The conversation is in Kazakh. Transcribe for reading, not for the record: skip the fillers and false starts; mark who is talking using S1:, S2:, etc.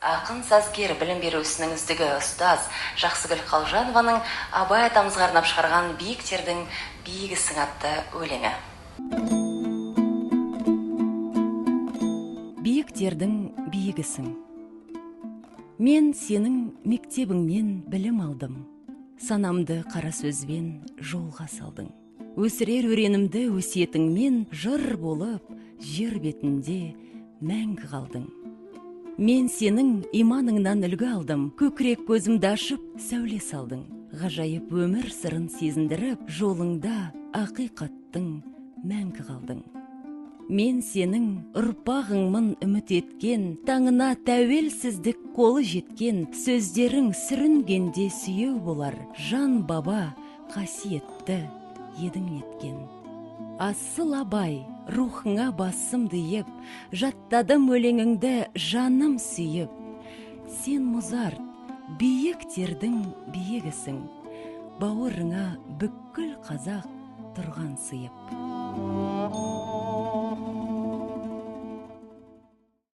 S1: Ақын сазгер білім беру ісінің үздігі ұстаз Жақсыгүл Қалжанованың Абай атамызға арнап шығарған биіктердің биігісің атты өлеңі.
S2: Биіктердің биігісің. Мен сенің мектебіңнен білім алдым. Санамды қара сөзбен жолға салдың. Өсірер өренімді өсиетіңмен жыр болып, жер бетінде мәңгі қалдың. Мен сенің иманыңнан үлгі алдым, көкірек көзімді ашып, сәуле салдың. Ғажайып өмір сырын сезіндіріп, жолыңда ақиқаттың мәңгі қалдың. Мен сенің ұрпағыңмын үміт еткен, таңына тәуелсіздік қолы жеткен, сөздерің сүрінгенде сүйеу болар, жан баба қасиетті едің еткен. Асыл Абай, рухыңа басымды иіп, жаттадым өлеңіңді жаным сүйіп. Сен мұзарт, биіктердің биігісің, бауырыңа бүкіл қазақ тұрған сыйып.